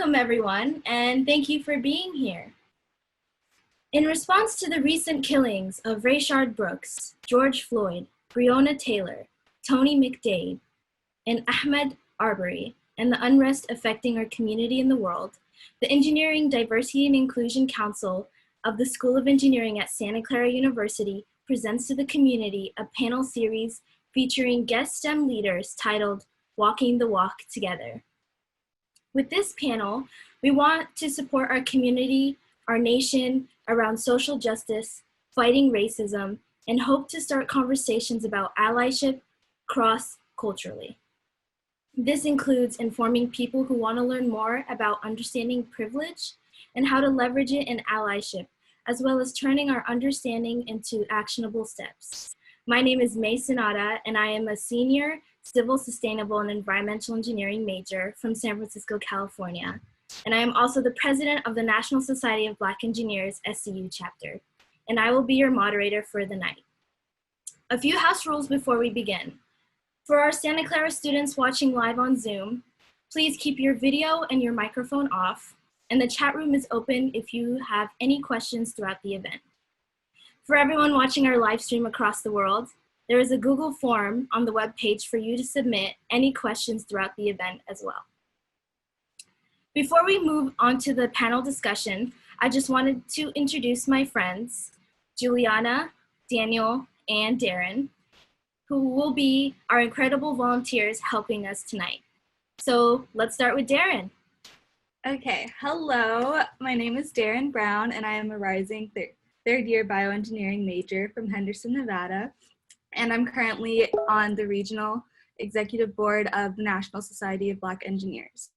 Welcome everyone, and thank you for being here. In response to the recent killings of Rayshard Brooks, George Floyd, Breonna Taylor, Tony McDade, and Ahmaud Arbery, and the unrest affecting our community and the world, the Engineering Diversity and Inclusion Council of the School of Engineering at Santa Clara University presents to the community a panel series featuring guest STEM leaders titled Walking the Walk Together. With this panel, we want to support our community, our nation around social justice, fighting racism, and hope to start conversations about allyship cross-culturally. This includes informing people who want to learn more about understanding privilege and how to leverage it in allyship, as well as turning our understanding into actionable steps. My name is May Sonata, and I am a senior Civil, Sustainable, and Environmental Engineering major from San Francisco, California. And I am also the president of the National Society of Black Engineers, SCU chapter. And I will be your moderator for the night. A few house rules before we begin. For our Santa Clara students watching live on Zoom, please keep your video and your microphone off, and the chat room is open if you have any questions throughout the event. For everyone watching our live stream across the world, there is a Google form on the webpage for you to submit any questions throughout the event as well. Before we move on to the panel discussion, I just wanted to introduce my friends, Juliana, Daniel, and Darren, who will be our incredible volunteers helping us tonight. So let's start with Darren. Okay, hello, my name is Darren Brown, and I am a rising third year bioengineering major from Henderson, Nevada. And I'm currently on the regional executive board of the National Society of Black Engineers.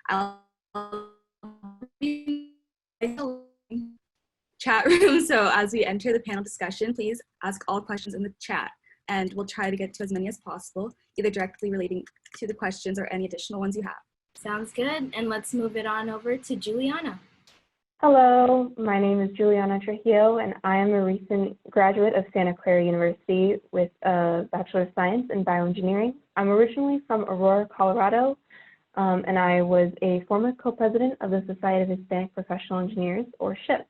I'll be in the chat room, so as we enter the panel discussion, please ask all questions in the chat, and we'll try to get to as many as possible, either directly relating to the questions or any additional ones you have. Sounds good, and let's move it on over to Juliana. Hello, my name is Juliana Trujillo, and I am a recent graduate of Santa Clara University with a Bachelor of Science in Bioengineering. I'm originally from Aurora, Colorado, and I was a former co-president of the Society of Hispanic Professional Engineers, or SHIP.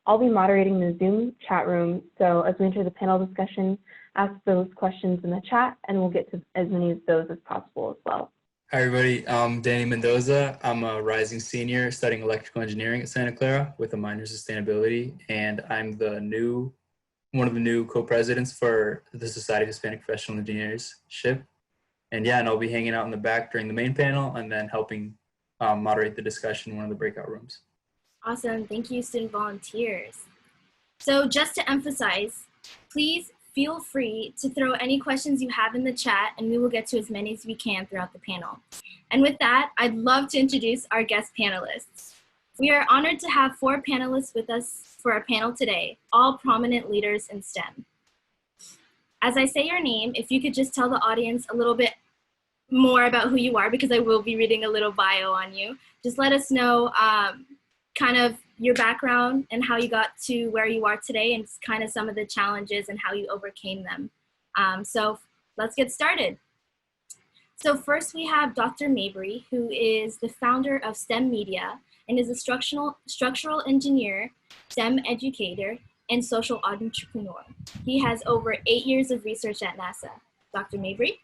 I'll be moderating the Zoom chat room, so as we enter the panel discussion, ask those questions in the chat, and we'll get to as many of those as possible as well. Hi everybody, I'm Danny Mendoza. I'm a rising senior studying electrical engineering at Santa Clara with a minor in sustainability, and I'm one of the new co-presidents for the Society of Hispanic Professional Engineers, SHIP. And I'll be hanging out in the back during the main panel and then helping moderate the discussion in one of the breakout rooms. Awesome, thank you student volunteers. So just to emphasize, please feel free to throw any questions you have in the chat, and we will get to as many as we can throughout the panel. And with that, I'd love to introduce our guest panelists. We are honored to have 4 panelists with us for our panel today, all prominent leaders in STEM. As I say your name, if you could just tell the audience a little bit more about who you are, because I will be reading a little bio on you. Just let us know kind of your background and how you got to where you are today, and kind of some of the challenges and how you overcame them. So let's get started. So first we have Dr. Mabry, who is the founder of STEM Media and is a structural engineer, STEM educator, and social entrepreneur. He has over 8 years of research at NASA. Dr. Mabry?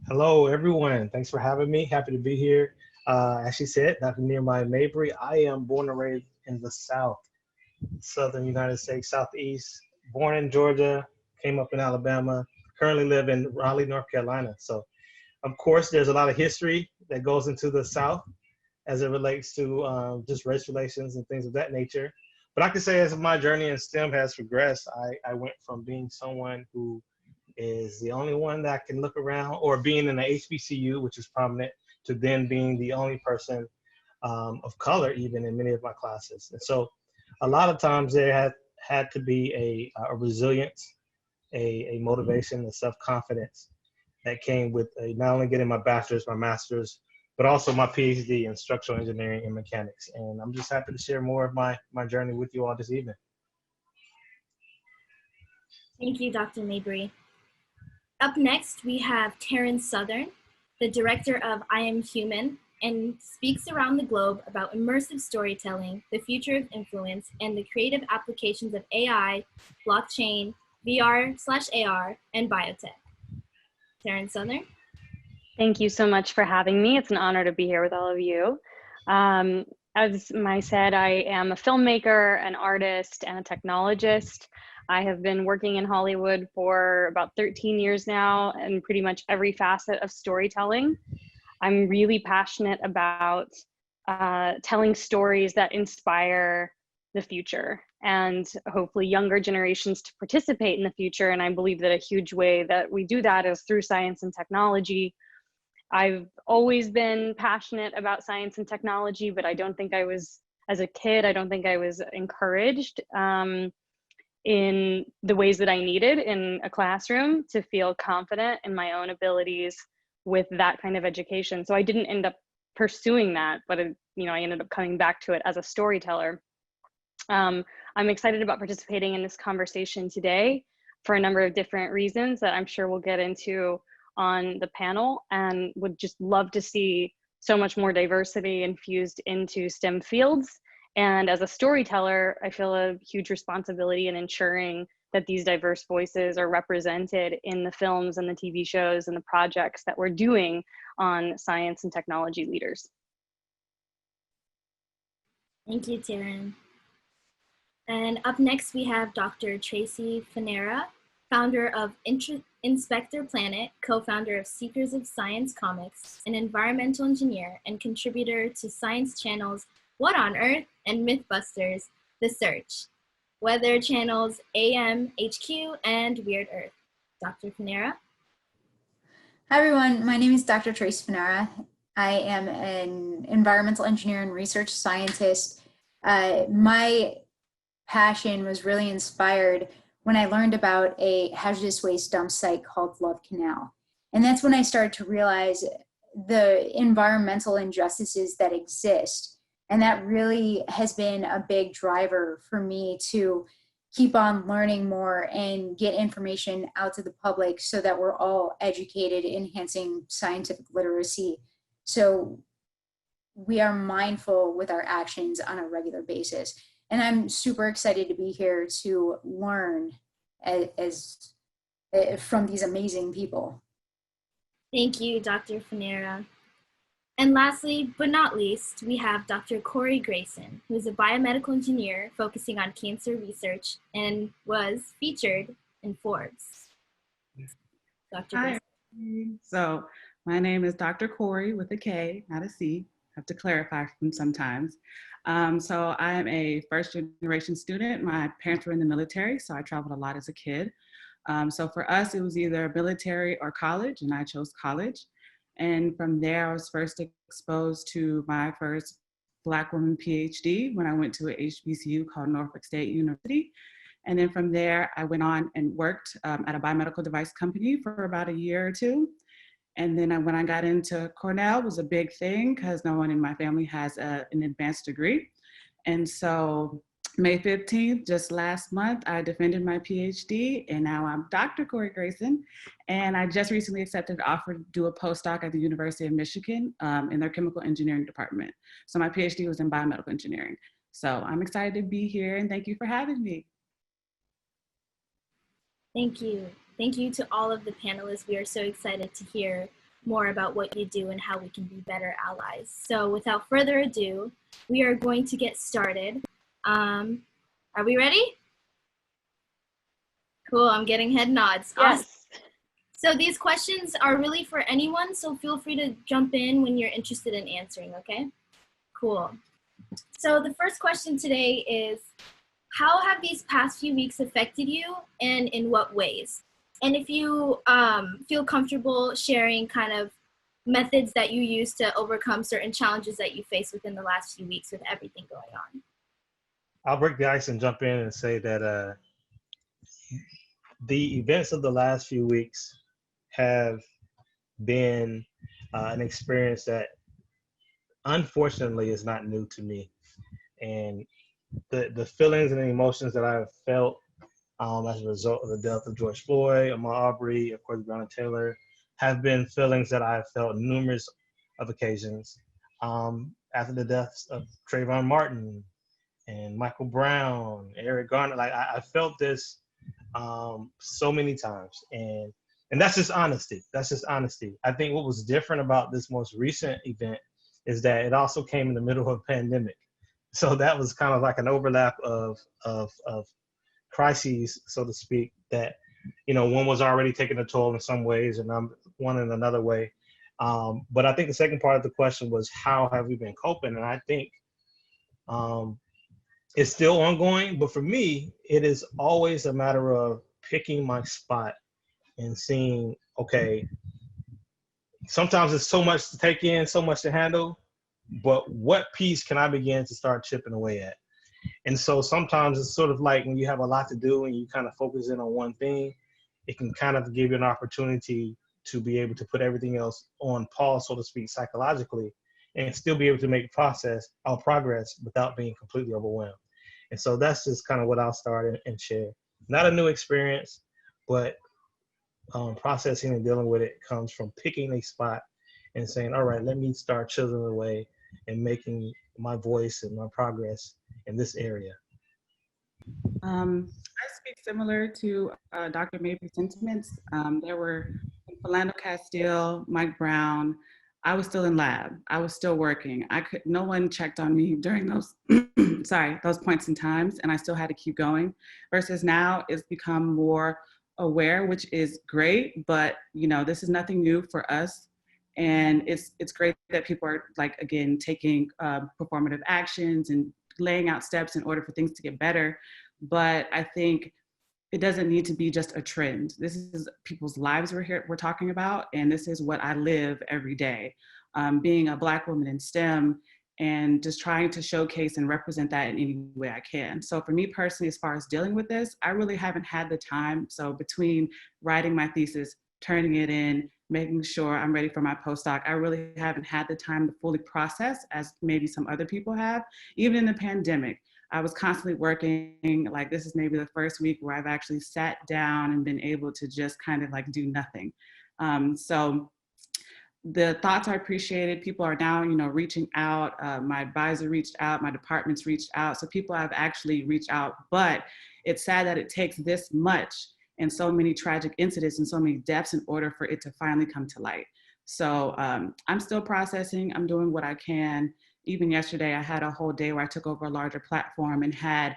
Hello, everyone. Thanks for having me. Happy to be here. As she said, Dr. Nehemiah Mabry. I am born and raised in the South, Southern United States, Southeast. Born in Georgia, came up in Alabama, currently live in Raleigh, North Carolina. So, of course, there's a lot of history that goes into the South as it relates to just race relations and things of that nature. But I can say as my journey in STEM has progressed, I went from being someone who is the only one that can look around, or being in the HBCU, which is prominent, to then being the only person of color, even in many of my classes. And so a lot of times there had to be a resilience, a motivation, a self-confidence that came with not only getting my bachelor's, my master's, but also my PhD in structural engineering and mechanics. And I'm just happy to share more of my journey with you all this evening. Thank you, Dr. Mabry. Up next, we have Taryn Southern, the director of I Am Human, and speaks around the globe about immersive storytelling, the future of influence, and the creative applications of AI, blockchain, VR/AR, and biotech. Taryn Southern. Thank you so much for having me. It's an honor to be here with all of you. As Mai said, I am a filmmaker, an artist, and a technologist. I have been working in Hollywood for about 13 years now, and pretty much every facet of storytelling. I'm really passionate about telling stories that inspire the future and hopefully younger generations to participate in the future. And I believe that a huge way that we do that is through science and technology. I've always been passionate about science and technology, but I don't think I was, as a kid, I don't think I was encouraged in the ways that I needed in a classroom to feel confident in my own abilities with that kind of education. So I didn't end up pursuing that, but I ended up coming back to it as a storyteller. I'm excited about participating in this conversation today for a number of different reasons that I'm sure we'll get into on the panel, and would just love to see so much more diversity infused into STEM fields. And as a storyteller, I feel a huge responsibility in ensuring that these diverse voices are represented in the films and the TV shows and the projects that we're doing on science and technology leaders. Thank you, Taryn. And up next, we have Dr. Tracy Panera, founder of Inspector Planet, co-founder of Seekers of Science Comics, an environmental engineer and contributor to Science Channel's What on Earth and Mythbusters, The Search, Weather Channel's AMHQ, and Weird Earth. Dr. Fanara. Hi everyone, my name is Dr. Tracy Furnari. I am an environmental engineer and research scientist. My passion was really inspired when I learned about a hazardous waste dump site called Love Canal. And that's when I started to realize the environmental injustices that exist. And that really has been a big driver for me to keep on learning more and get information out to the public so that we're all educated, enhancing scientific literacy. So we are mindful with our actions on a regular basis. And I'm super excited to be here to learn from these amazing people. Thank you, Dr. Fanara. And lastly, but not least, we have Dr. Korie Grayson, who is a biomedical engineer focusing on cancer research and was featured in Forbes. Dr. Hi. Grayson. So my name is Dr. Korie with a K, not a C. I have to clarify from sometimes. So I am a first generation student. My parents were in the military, so I traveled a lot as a kid. So for us, it was either military or college, and I chose college. And from there, I was first exposed to my first Black woman PhD when I went to a HBCU called Norfolk State University. And then from there, I went on and worked at a biomedical device company for about a year or two. And then when I got into Cornell, it was a big thing because no one in my family has an advanced degree. And so May 15th, just last month, I defended my PhD, and now I'm Dr. Korie Grayson. And I just recently accepted an offer to do a postdoc at the University of Michigan in their chemical engineering department. So my PhD was in biomedical engineering. So I'm excited to be here, and thank you for having me. Thank you. Thank you to all of the panelists. We are so excited to hear more about what you do and how we can be better allies. So without further ado, we are going to get started. Are we ready? Cool, I'm getting head nods. Yes. Awesome. So these questions are really for anyone, so feel free to jump in when you're interested in answering, okay? Cool. So the first question today is, how have these past few weeks affected you, and in what ways? And if you feel comfortable sharing kind of methods that you use to overcome certain challenges that you face within the last few weeks with everything going on. I'll break the ice and jump in and say that the events of the last few weeks have been an experience that unfortunately is not new to me. And the feelings and the emotions that I've felt as a result of the death of George Floyd, Mabry, of course, Breonna Taylor, have been feelings that I've felt numerous of occasions. after the deaths of Trayvon Martin and Michael Brown, Eric Garner. Like I felt this so many times, and that's just honesty. That's just honesty. I think what was different about this most recent event is that it also came in the middle of a pandemic. So that was kind of like an overlap of crises, so to speak, that, you know, one was already taking a toll in some ways and one in another way. But I think the second part of the question was, how have we been coping? And I think it's still ongoing, but for me, it is always a matter of picking my spot and seeing, okay, sometimes it's so much to take in, so much to handle, but what piece can I begin to start chipping away at? And so sometimes it's sort of like when you have a lot to do and you kind of focus in on one thing, it can kind of give you an opportunity to be able to put everything else on pause, so to speak, psychologically, and still be able to make progress without being completely overwhelmed. And so that's just kind of what I'll start and share. Not a new experience, but processing and dealing with it comes from picking a spot and saying, all right, let me start chiseling away and making my voice and my progress in this area. I speak similar to Dr. Mabry's sentiments. There were Philando Castile, Mike Brown. I was still in lab. I was still working. No one checked on me during those, those points in times, and I still had to keep going. Versus now, it's become more aware, which is great. But you know, this is nothing new for us, and it's great that people are, like, again, taking performative actions and laying out steps in order for things to get better. But I think it doesn't need to be just a trend. This is people's lives we're talking about, and this is what I live every day. Being a Black woman in STEM and just trying to showcase and represent that in any way I can. So for me personally, as far as dealing with this, I really haven't had the time. So between writing my thesis, turning it in, making sure I'm ready for my postdoc, I really haven't had the time to fully process as maybe some other people have. Even in the pandemic, I was constantly working. Like, this is maybe the first week where I've actually sat down and been able to just kind of like do nothing. So the thoughts are appreciated. People are now, you know, reaching out. My advisor reached out, my departments reached out. So people have actually reached out, but it's sad that it takes this much and so many tragic incidents and so many deaths in order for it to finally come to light. So I'm still processing. I'm doing what I can. Even yesterday, I had a whole day where I took over a larger platform and had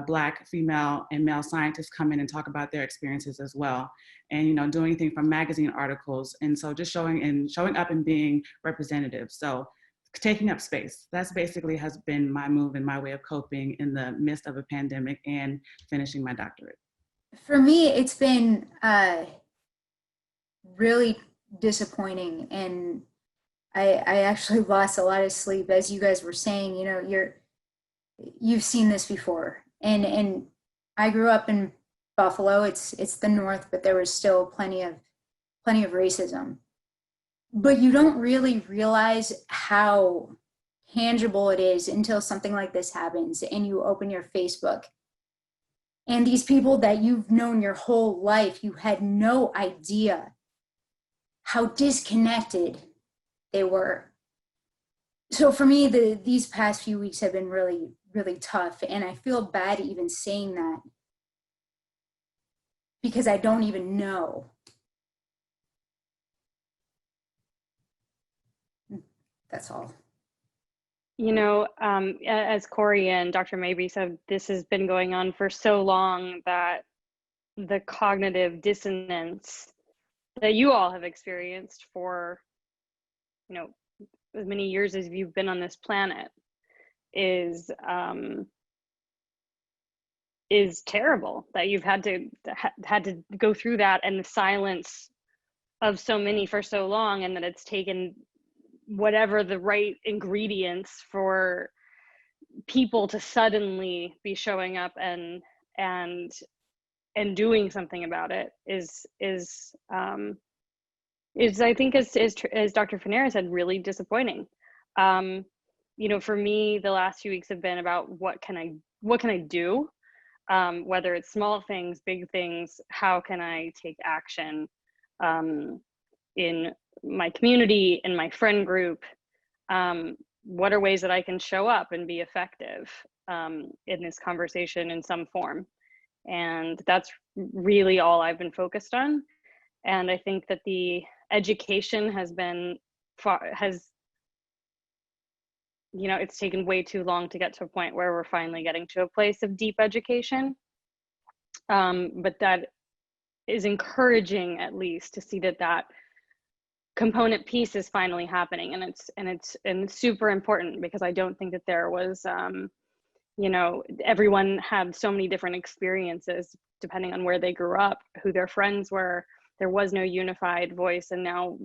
Black, female, and male scientists come in and talk about their experiences as well. And, you know, doing anything from magazine articles. And so just showing up and being representative. So taking up space. That's basically has been my move and my way of coping in the midst of a pandemic and finishing my doctorate. For me, it's been really disappointing, and I actually lost a lot of sleep. As you guys were saying, you know, you've seen this before, and I grew up in Buffalo. It's the North, but there was still plenty of racism. But you don't really realize how tangible it is until something like this happens and you open your Facebook. And these people that you've known your whole life, you had no idea how disconnected they were. So for me, these past few weeks have been really, really tough. And I feel bad even saying that because I don't even know. That's all. You know, as Korie and Dr. Mabry said, this has been going on for so long that the cognitive dissonance that you all have experienced for, you know, as many years as you've been on this planet is terrible. That you've had to go through that and the silence of so many for so long, and that it's taken whatever the right ingredients for people to suddenly be showing up and doing something about it is I think as Dr. Fanara said, really disappointing. You know, for me, the last few weeks have been about what can I do, whether it's small things, big things. How can I take action in my community, in my friend group, what are ways that I can show up and be effective in this conversation in some form? And that's really all I've been focused on. And I think that the education has been, it's taken way too long to get to a point where we're finally getting to a place of deep education. But that is encouraging, at least, to see that component piece is finally happening, and it's super important, because I don't think that there was everyone had so many different experiences depending on where they grew up, who their friends were. There was no unified voice, and now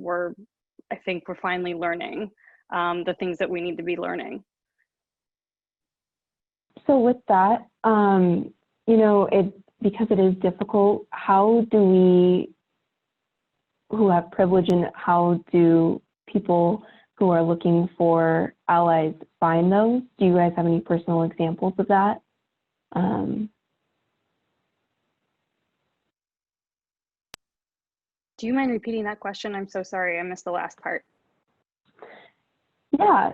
I think we're finally learning the things that we need to be learning. So with that, because it is difficult, how do we who have privilege, and how do people who are looking for allies find those? Do you guys have any personal examples of that? Do you mind repeating that question? I'm so sorry, I missed the last part. Yeah,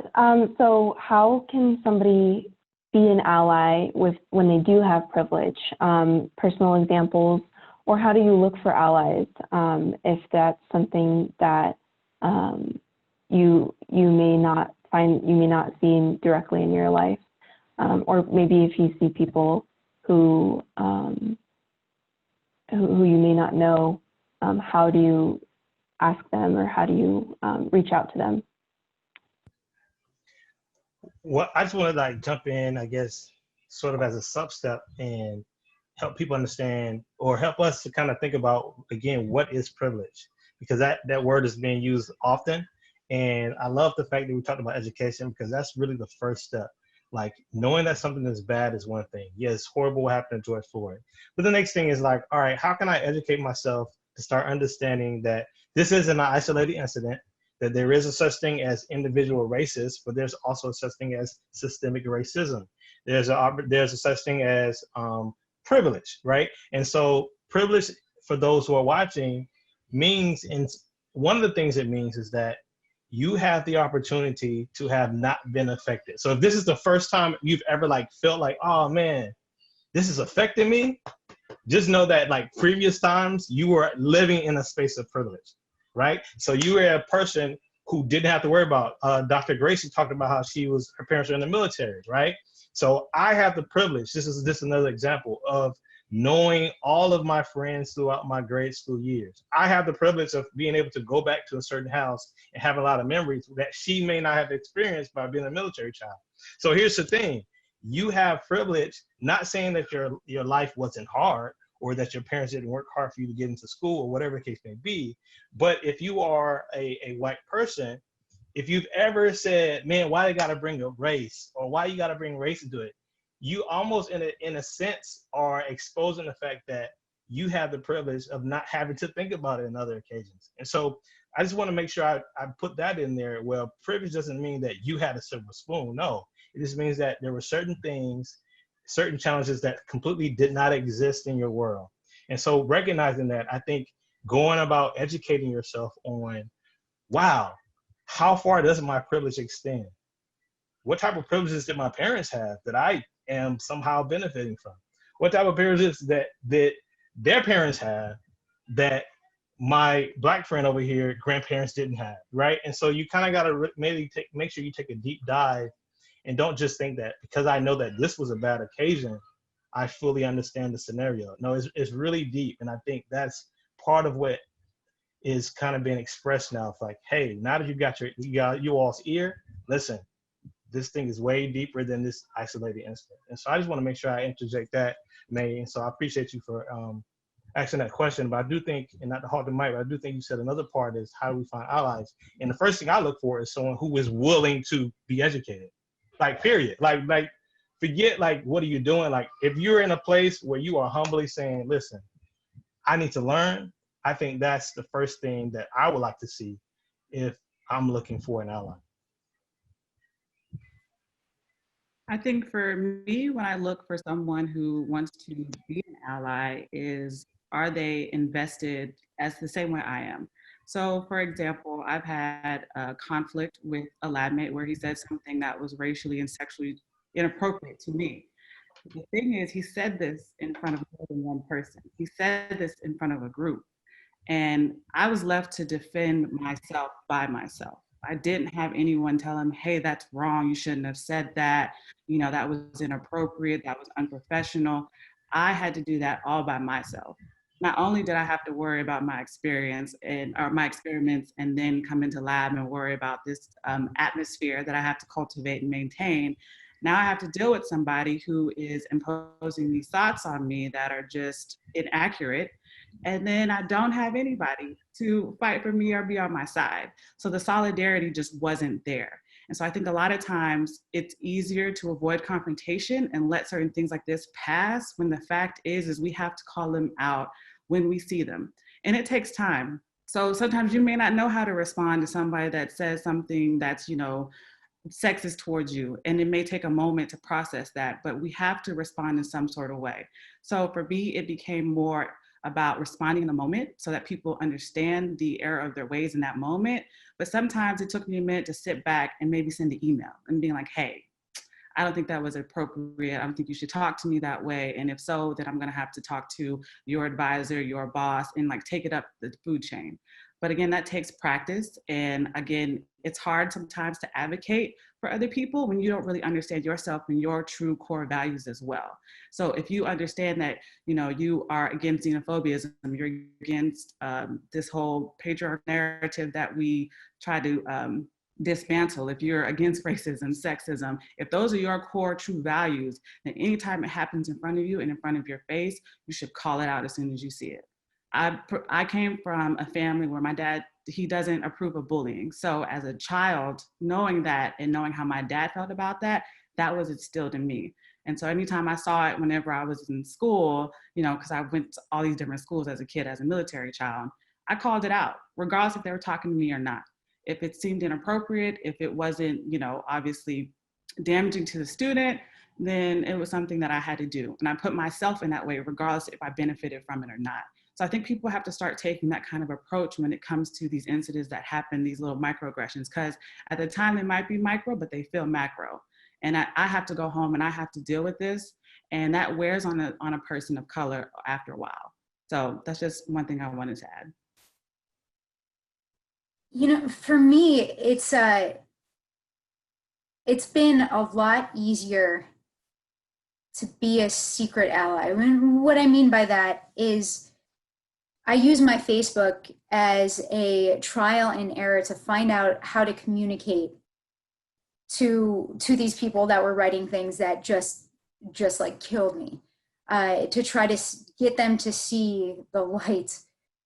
so how can somebody be an ally when they do have privilege? Personal examples, or how do you look for allies if that's something that you may not see directly in your life, or maybe if you see people who you may not know, how do you ask them, or how do you reach out to them? Well, I just want to jump in, I guess, sort of as a sub-step, and help people understand, or help us to kind of think about, again, what is privilege? Because that word is being used often. And I love the fact that we talked about education, because that's really the first step. Like, knowing that something is bad is one thing. Yeah, it's horrible what happened to George Floyd. But the next thing is all right, how can I educate myself to start understanding that this isn't an isolated incident, that there is a such thing as individual racists, but there's also a such thing as systemic racism. There's a such thing as privilege, right? And so privilege, for those who are watching, means, and one of the things it means is that you have the opportunity to have not been affected. So if this is the first time you've ever felt oh man, this is affecting me, just know that previous times you were living in a space of privilege, right? So you were a person who didn't have to worry about, Dr. Grayson talked about how her parents were in the military, right? So I have the privilege, this is another example of knowing all of my friends throughout my grade school years. I have the privilege of being able to go back to a certain house and have a lot of memories that she may not have experienced by being a military child. So here's the thing, you have privilege, not saying that your life wasn't hard, or that your parents didn't work hard for you to get into school, or whatever the case may be. But if you are a white person, if you've ever said, man, why they gotta bring a race, or why you gotta bring race into it, you almost in a sense are exposing the fact that you have the privilege of not having to think about it in other occasions. And so I just want to make sure I put that in there. Well, privilege doesn't mean that you had a silver spoon. No, it just means that there were certain things, certain challenges that completely did not exist in your world. And so recognizing that, I think going about educating yourself on, wow, how far does my privilege extend? What type of privileges did my parents have that I am somehow benefiting from? What type of privileges that their parents have that my Black friend over here, grandparents didn't have, right? And so you kind of got to make sure you take a deep dive, and don't just think that because I know that this was a bad occasion, I fully understand the scenario. No, it's really deep. And I think that's part of what is kind of being expressed now. It's like, hey, now that you got you all's ear, listen, this thing is way deeper than this isolated incident. And so I just want to make sure I interject that, May. And so I appreciate you for asking that question. But I do think, and not to hog the mic, but I do think you said another part is how do we find allies? And the first thing I look for is someone who is willing to be educated. Period. Forget what are you doing? If you're in a place where you are humbly saying, listen, I need to learn, I think that's the first thing that I would like to see if I'm looking for an ally. I think for me, when I look for someone who wants to be an ally, are they invested as the same way I am? So for example, I've had a conflict with a lab mate where he said something that was racially and sexually inappropriate to me. The thing is, he said this in front of more than one person. He said this in front of a group. And I was left to defend myself by myself. I didn't have anyone tell him, hey, that's wrong. You shouldn't have said that. You know, that was inappropriate. That was unprofessional. I had to do that all by myself. Not only did I have to worry about my experience or my experiments and then come into lab and worry about this atmosphere that I have to cultivate and maintain, now I have to deal with somebody who is imposing these thoughts on me that are just inaccurate. And then I don't have anybody to fight for me or be on my side. So the solidarity just wasn't there. And so I think a lot of times it's easier to avoid confrontation and let certain things like this pass when the fact is we have to call them out when we see them. And it takes time. So sometimes you may not know how to respond to somebody that says something that's, you know, sexist towards you, and it may take a moment to process that, but we have to respond in some sort of way. So for me, it became more about responding in the moment so that people understand the error of their ways in that moment. But sometimes it took me a minute to sit back and maybe send an email and being like, hey, I don't think that was appropriate. I don't think you should talk to me that way. And if so, then I'm gonna have to talk to your advisor, your boss, and like take it up the food chain. But again, that takes practice. And again, it's hard sometimes to advocate for other people when you don't really understand yourself and your true core values as well. So if you understand that, you know, you are against xenophobia, you're against this whole patriarchal narrative that we try to dismantle, if you're against racism, sexism, if those are your core true values, then anytime it happens in front of you and in front of your face, you should call it out as soon as you see it. I came from a family where my dad, he doesn't approve of bullying. So as a child, knowing that and knowing how my dad felt about that, that was instilled in me. And so anytime I saw it whenever I was in school, you know, because I went to all these different schools as a kid, as a military child, I called it out, regardless if they were talking to me or not. If it seemed inappropriate, if it wasn't, you know, obviously damaging to the student, then it was something that I had to do. And I put myself in that way, regardless if I benefited from it or not. So I think people have to start taking that kind of approach when it comes to these incidents that happen, these little microaggressions, because at the time they might be micro, but they feel macro. And I have to go home and I have to deal with this. And that wears on a person of color after a while. So that's just one thing I wanted to add. You know, for me, it's been a lot easier to be a secret ally. I mean, what I mean by that is I use my Facebook as a trial and error to find out how to communicate to these people that were writing things that just like killed me, to try to get them to see the light,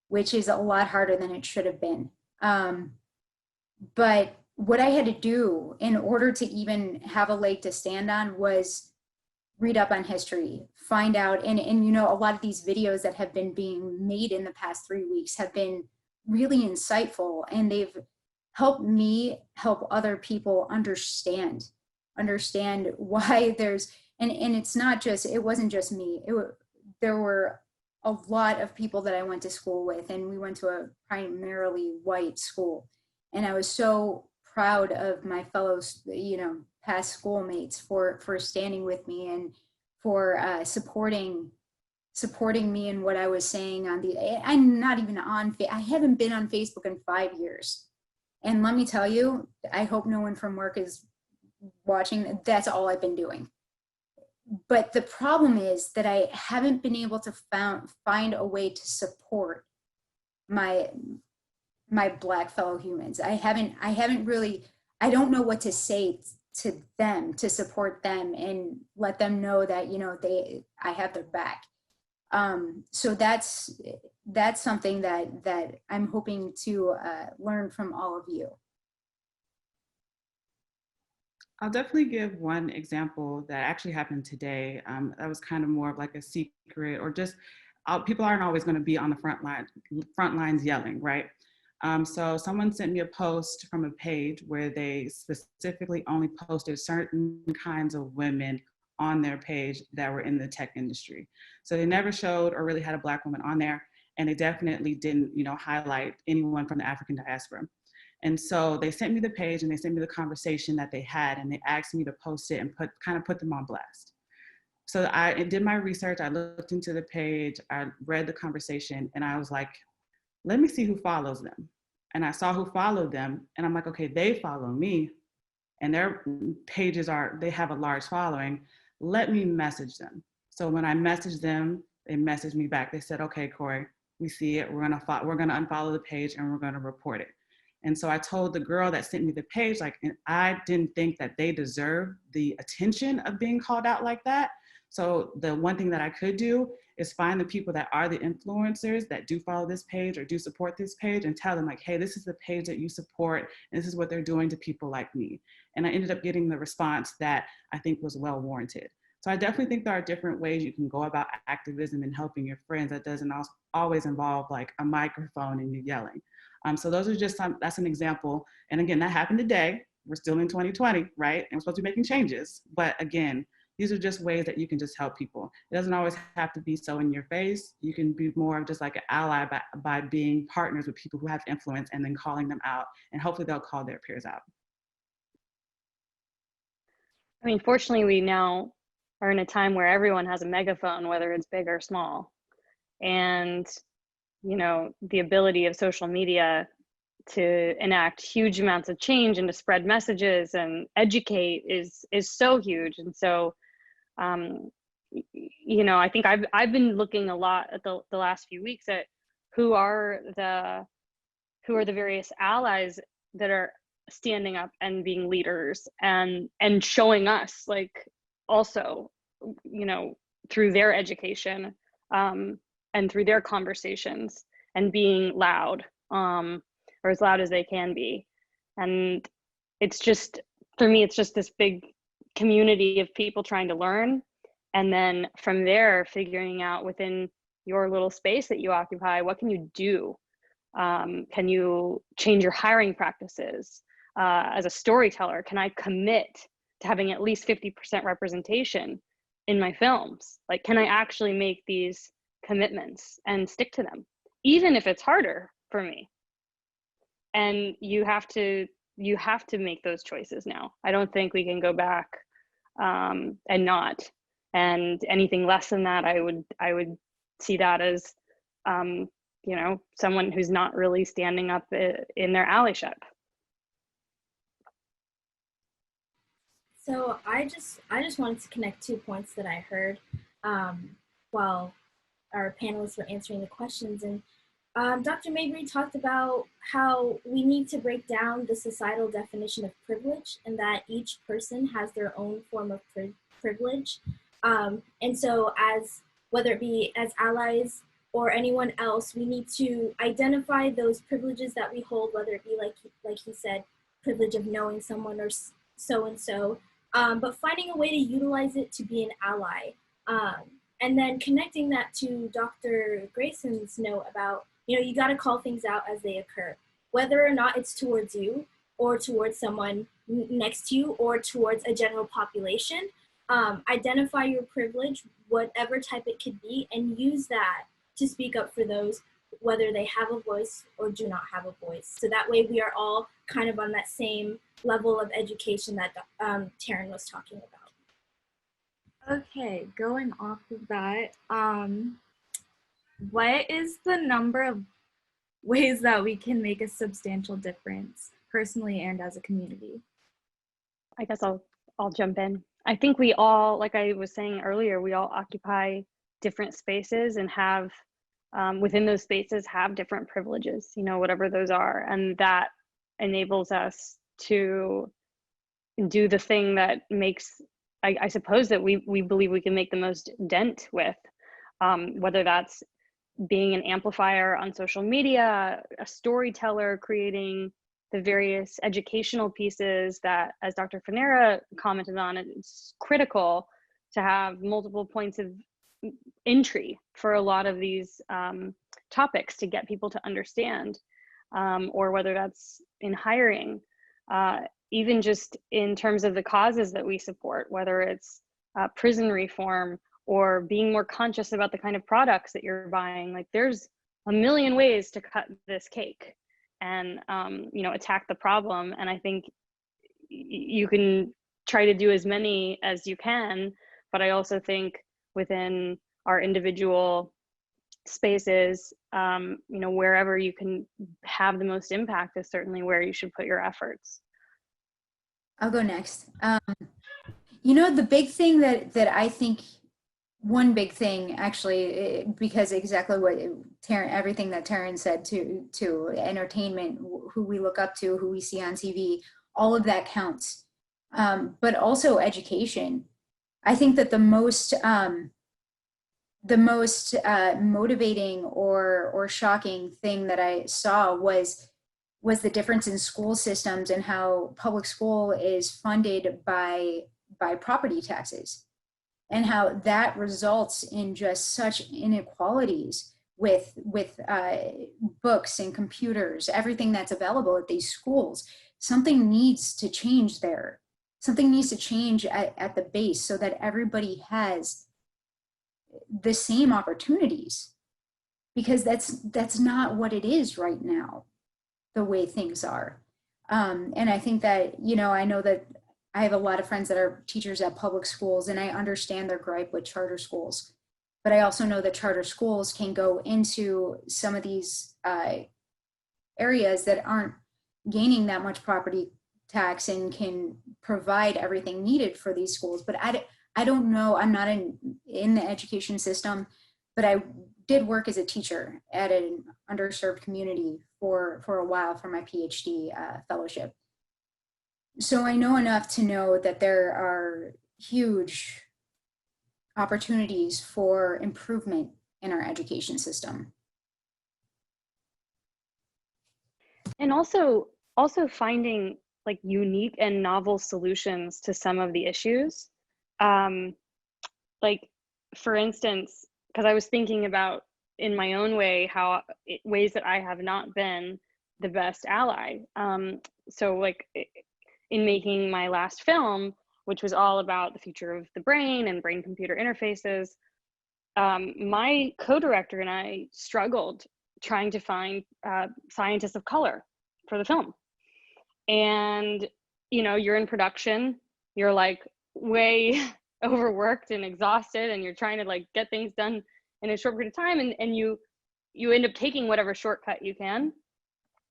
which is a lot harder than it should have been. But what I had to do in order to even have a leg to stand on was read up on history, find out, and you know, a lot of these videos that have been being made in the past 3 weeks have been really insightful, and they've helped me help other people understand why there's, and it's not just, it wasn't just me, there were a lot of people that I went to school with, and we went to a primarily white school. And I was so proud of my fellow, you know, past schoolmates for standing with me and for supporting me in what I was saying on I'm not even on, I haven't been on Facebook in 5 years. And let me tell you, I hope no one from work is watching, that's all I've been doing. But the problem is that I haven't been able to find a way to support my Black fellow humans. I haven't really, I don't know what to say to them to support them and let them know that, you know, I have their back. So that's something that I'm hoping to learn from all of you. I'll definitely give one example that actually happened today. That was kind of more of like a secret, or just people aren't always going to be on the front lines yelling, right? So someone sent me a post from a page where they specifically only posted certain kinds of women on their page that were in the tech industry. So they never showed or really had a Black woman on there. and they definitely didn't, highlight anyone from the African diaspora. And so they sent me the page and they sent me the conversation that they had, and they asked me to post it and put them on blast. So I did my research, I looked into the page, I read the conversation, and I was like, let me see who follows them. And I saw who followed them, and I'm like, okay, they follow me, and their pages they have a large following. Let me message them. So when I messaged them, they messaged me back. They said, okay, Korie, we see it. We're gonna unfollow the page and we're gonna report it. And so I told the girl that sent me the page, and I didn't think that they deserved the attention of being called out like that. So the one thing that I could do is find the people that are the influencers that do follow this page or do support this page and tell them like, hey, this is the page that you support, and this is what they're doing to people like me. And I ended up getting the response that I think was well warranted. So I definitely think there are different ways you can go about activism and helping your friends that doesn't always involve like a microphone and you yelling. So those are that's an example. And again, that happened today. We're still in 2020, right? And we're supposed to be making changes. But again, these are just ways that you can just help people. It doesn't always have to be so in your face. You can be more of just like an ally by being partners with people who have influence and then calling them out, and hopefully they'll call their peers out. I mean, fortunately, we now are in a time where everyone has a megaphone, whether it's big or small. And, the ability of social media to enact huge amounts of change and to spread messages and educate is so huge. And so, I think I've been looking a lot at the last few weeks at who are the various allies that are standing up and being leaders and showing us, like, also, through their education and through their conversations and being loud, or as loud as they can be. And it's just, for me, it's just this big community of people trying to learn. And then from there, figuring out within your little space that you occupy, what can you do? Can you change your hiring practices? As a storyteller, can I commit to having at least 50% representation in my films? Like, can I actually make these commitments and stick to them, even if it's harder for me? And you have to make those choices now. I don't think we can go back and not. And anything less than that, I would see that as someone who's not really standing up in their allyship. So I just wanted to connect 2 points that I heard while our panelists were answering the questions. And Dr. Mabry talked about how we need to break down the societal definition of privilege, and that each person has their own form of privilege. And so whether it be as allies or anyone else, we need to identify those privileges that we hold, whether it be like he said, privilege of knowing someone or so-and-so, but finding a way to utilize it to be an ally. And then connecting that to Dr. Grayson's note about, you got to call things out as they occur, whether or not it's towards you or towards someone next to you or towards a general population. Identify your privilege, whatever type it could be, and use that to speak up for those, whether they have a voice or do not have a voice. So that way we are all kind of on that same level of education that Taryn was talking about. Okay, going off of that, what is the number of ways that we can make a substantial difference personally and as a community? I guess I'll jump in. I think we all, like I was saying earlier, we all occupy different spaces and have, within those spaces, have different privileges, whatever those are. And that enables us to do the thing that makes, I suppose, that we believe we can make the most dent with, whether that's being an amplifier on social media, a storyteller, creating the various educational pieces that, as Dr. Fanara commented on, it's critical to have multiple points of entry for a lot of these topics to get people to understand, or whether that's in hiring, even just in terms of the causes that we support, whether it's prison reform or being more conscious about the kind of products that you're buying. Like, there's a million ways to cut this cake and, you know, attack the problem. And I think you can try to do as many as you can, but I also think within our individual spaces, you know, wherever you can have the most impact is certainly where you should put your efforts. I'll go next. You know, the big thing that I think, one big thing actually, because exactly what Taryn, everything that Taryn said to entertainment, who we look up to, who we see on TV, all of that counts. But also education. I think that the most motivating or shocking thing that I saw was the difference in school systems and how public school is funded by property taxes, and how that results in just such inequalities with books and computers, everything that's available at these schools. Something needs to change there. Something needs to change at the base so that everybody has the same opportunities, because that's not what it is right now, the way things are. And I think that, you know, I know that I have a lot of friends that are teachers at public schools, and I understand their gripe with charter schools. But I also know that charter schools can go into some of these areas that aren't gaining that much property tax and can provide everything needed for these schools. But I don't know, I'm not in the education system, but I did work as a teacher at an underserved community for a while for my PhD fellowship. So I know enough to know that there are huge opportunities for improvement in our education system. And also finding like unique and novel solutions to some of the issues. Like, for instance, because I was thinking about in my own way, ways that I have not been the best ally. So like in making my last film, which was all about the future of the brain and brain-computer interfaces, my co-director and I struggled trying to find scientists of color for the film. And, you know, you're in production, you're like way overworked and exhausted, and you're trying to like get things done in a short period of time, and you end up taking whatever shortcut you can.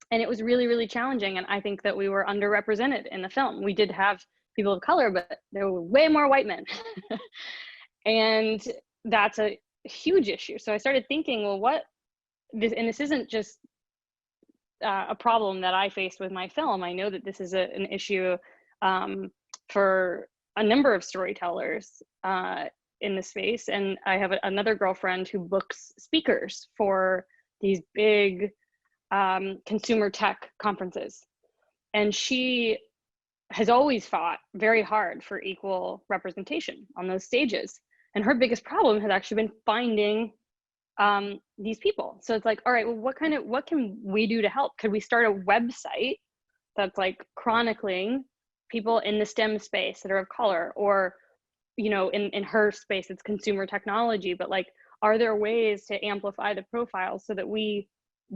And it was really, really challenging. And I think that we were underrepresented in the film. We did have people of color, but there were way more white men. And that's a huge issue. So I started thinking, well, this isn't just a problem that I faced with my film. I know that this is an issue for a number of storytellers in the space. And I have another girlfriend who books speakers for these big consumer tech conferences. And she has always fought very hard for equal representation on those stages. And her biggest problem has actually been finding these people. So it's like, all right, well, what can we do to help? Could we start a website that's like chronicling people in the STEM space that are of color? Or, you know, in her space, it's consumer technology, but like, are there ways to amplify the profiles so that we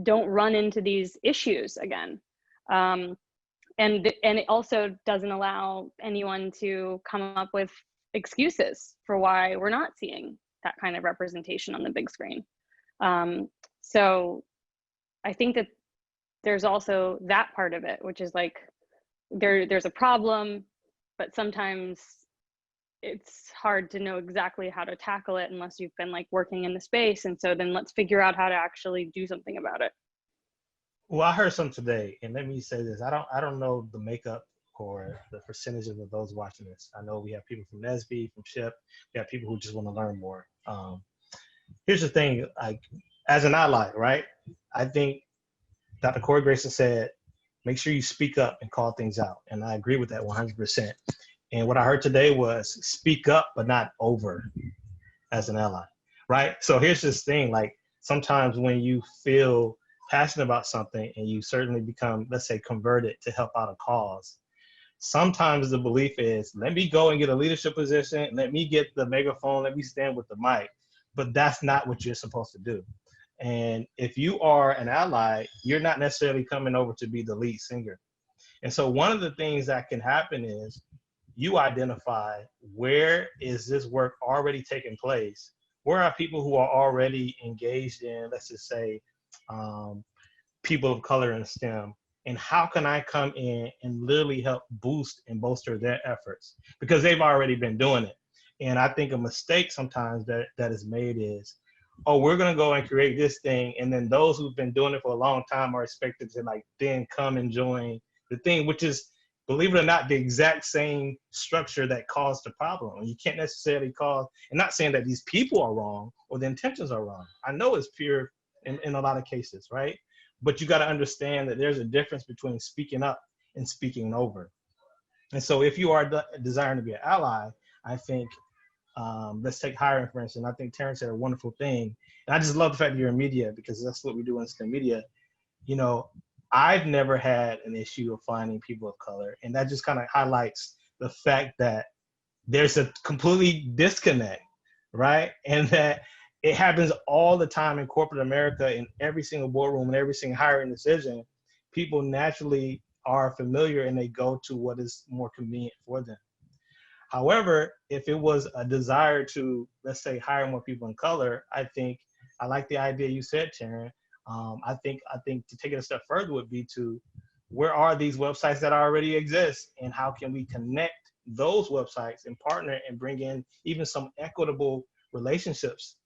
don't run into these issues again? And it also doesn't allow anyone to come up with excuses for why we're not seeing that kind of representation on the big screen. So I think that there's also that part of it, which is like there's a problem, but sometimes it's hard to know exactly how to tackle it unless you've been like working in the space. And so then let's figure out how to actually do something about it. Well, I heard some today, and let me say this. I don't know the makeup or the percentages of those watching this. I know we have people from NSB, from SHIP. We have people who just want to learn more. Here's the thing, like, as an ally, right? I think Dr. Korie Grayson said, make sure you speak up and call things out. And I agree with that 100%. And what I heard today was speak up, but not over as an ally, right? So here's this thing, like sometimes when you feel passionate about something and you certainly become, let's say, converted to help out a cause, sometimes the belief is, let me go and get a leadership position, let me get the megaphone, let me stand with the mic. But that's not what you're supposed to do. And if you are an ally, you're not necessarily coming over to be the lead singer. And so one of the things that can happen is you identify, where is this work already taking place? Where are people who are already engaged in, let's just say, people of color in STEM? And how can I come in and literally help boost and bolster their efforts? Because they've already been doing it. And I think a mistake sometimes that is made is, oh, we're gonna go and create this thing, and then those who've been doing it for a long time are expected to like then come and join the thing, which is, believe it or not, the exact same structure that caused the problem. And you can't necessarily cause, and not saying that these people are wrong or the intentions are wrong. I know it's pure in a lot of cases, right? But you got to understand that there's a difference between speaking up and speaking over. And so if you are desiring to be an ally, I think, let's take hiring, for instance. I think Taryn said a wonderful thing. And I just love the fact that you're in media, because that's what we do in STEM media. You know, I've never had an issue of finding people of color. And that just kind of highlights the fact that there's a completely disconnect, right? And that it happens all the time in corporate America, in every single boardroom and every single hiring decision. People naturally are familiar and they go to what is more convenient for them. However, if it was a desire to, let's say, hire more people in color, I think, I like the idea you said, Taryn. I think to take it a step further would be to, where are these websites that already exist, and how can we connect those websites and partner and bring in even some equitable relationships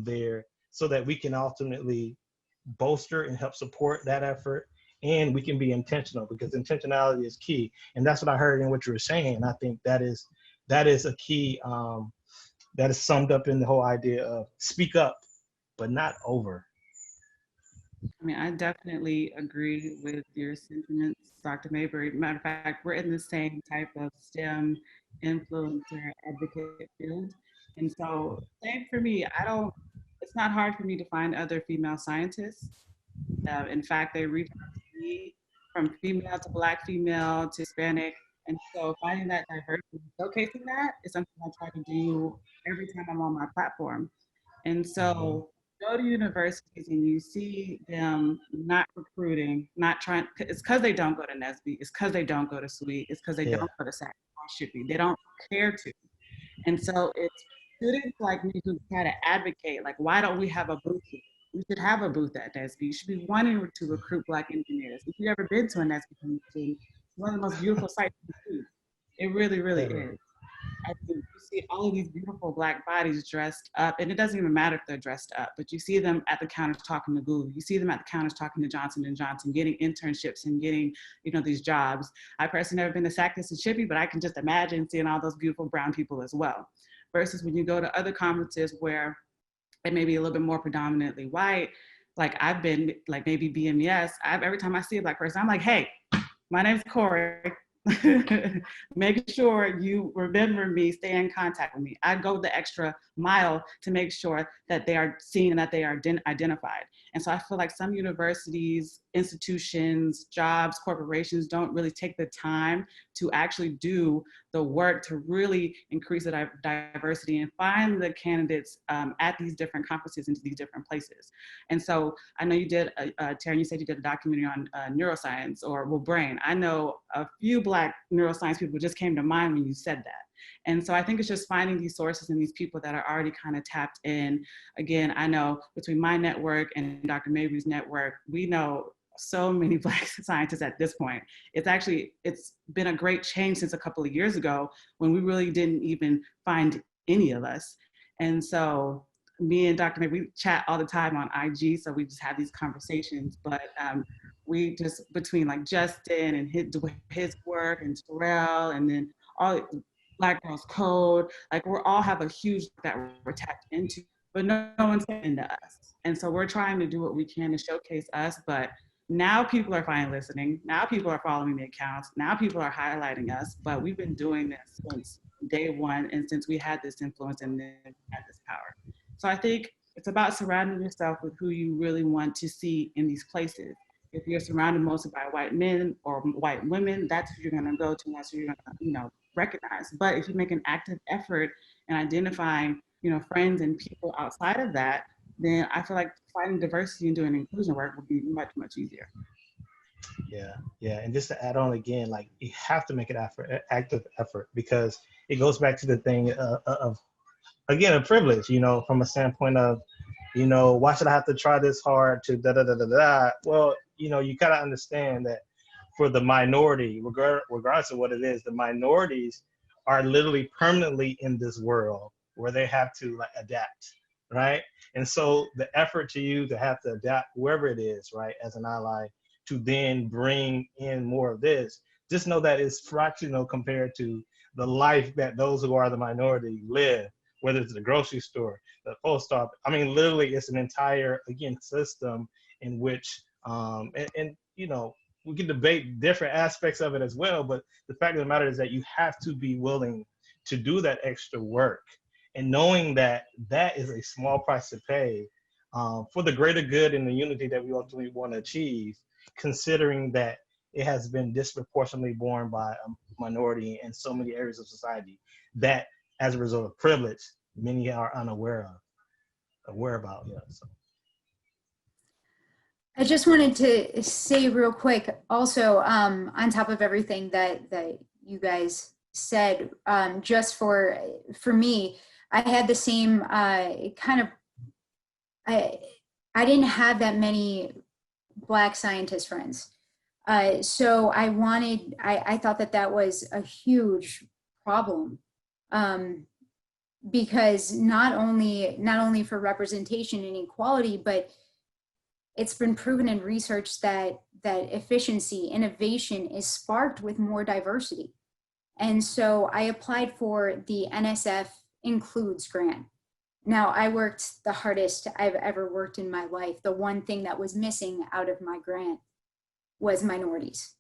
there, so that we can ultimately bolster and help support that effort, and we can be intentional, because intentionality is key. And that's what I heard in what you were saying. And I think that is a key that is summed up in the whole idea of speak up, but not over. I mean, I definitely agree with your sentiments, Dr. Mabry. Matter of fact, we're in the same type of STEM influencer advocate field. And so, same for me, it's not hard for me to find other female scientists. In fact, they reach out to me from female to Black female to Hispanic. And so finding that diversity, showcasing that, is something I try to do every time I'm on my platform. And so go to universities and you see them not recruiting, not trying, it's because they don't go to NSBE, it's because they don't go to SWE, it's because they don't go to SAC or Shippey. They don't care to. And so it's students like me who try to advocate, like, why don't we have a booth here? We should have a booth at NSBE. You should be wanting to recruit Black engineers. If you've ever been to a NSBE convention, it's one of the most beautiful sights to see. It really, really is. I think you see all of these beautiful Black bodies dressed up, and it doesn't even matter if they're dressed up, but you see them at the counters talking to Google. You see them at the counters talking to Johnson & Johnson, getting internships and getting, these jobs. I personally never been to SACTIS and Shippey, but I can just imagine seeing all those beautiful brown people as well. Versus when you go to other conferences where it may be a little bit more predominantly white, like I've been, like maybe BMES, every time I see a Black person, I'm like, hey, my name's Korie. Make sure you remember me, stay in contact with me. I go the extra mile to make sure that they are seen and that they are identified. And so I feel like some universities, institutions, jobs, corporations don't really take the time to actually do the work to really increase the diversity and find the candidates at these different conferences and to these different places. And so I know you did, Taryn, you said you did a documentary on neuroscience, or brain. I know a few Black neuroscience people just came to mind when you said that. And so I think it's just finding these sources and these people that are already kind of tapped in. Again, I know between my network and Dr. Mabry's network, we know so many Black scientists at this point. It's been a great change since a couple of years ago when we really didn't even find any of us. And so me and Dr. Mabry, we chat all the time on IG, so we just have these conversations, but we just, between like Justin and his work and Terrell, and then all Black Girls Code, like we all have a huge that we're tapped into, but no one's into us. And so we're trying to do what we can to showcase us, but now people are finally listening. Now people are following the accounts. Now people are highlighting us, but we've been doing this since day one and since we had this influence and then had this power. So I think it's about surrounding yourself with who you really want to see in these places. If you're surrounded mostly by white men or white women, that's who you're gonna go to and that's who you're gonna, recognize. But if you make an active effort in identifying, friends and people outside of that, then I feel like finding diversity and doing inclusion work would be much, much easier. Yeah. And just to add on again, like you have to make an active effort, because it goes back to the thing of again, a privilege, from a standpoint of, why should I have to try this hard to da da da da da? Well, you gotta understand that for the minority, regardless of what it is, the minorities are literally permanently in this world where they have to like adapt, right? And so the effort to you to have to adapt whoever it is, right, as an ally, to then bring in more of this, just know that it's fractional compared to the life that those who are the minority live, whether it's the grocery store, the post office. I mean, literally, it's an entire, again, system in which, and we can debate different aspects of it as well, but the fact of the matter is that you have to be willing to do that extra work, and knowing that that is a small price to pay for the greater good and the unity that we ultimately want to achieve, considering that it has been disproportionately borne by a minority in so many areas of society that, as a result of privilege, many are unaware about. Yeah. So. I just wanted to say real quick, also, on top of everything that you guys said, just for me, I had the same kind of, I didn't have that many Black scientist friends. So I thought that was a huge problem, because not only for representation and equality, but it's been proven in research that efficiency, innovation is sparked with more diversity. And so I applied for the NSF Includes grant. Now, I worked the hardest I've ever worked in my life. The one thing that was missing out of my grant was minorities.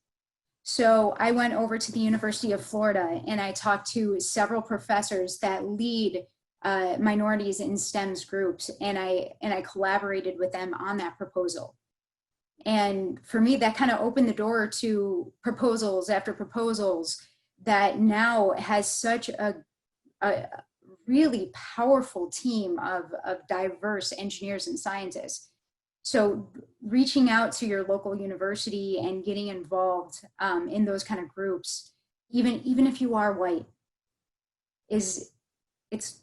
So I went over to the University of Florida and I talked to several professors that lead minorities in STEMs groups, and I collaborated with them on that proposal. And for me, that kind of opened the door to proposals after proposals that now has such a really powerful team of diverse engineers and scientists. So reaching out to your local university and getting involved in those kind of groups, even if you are white, it was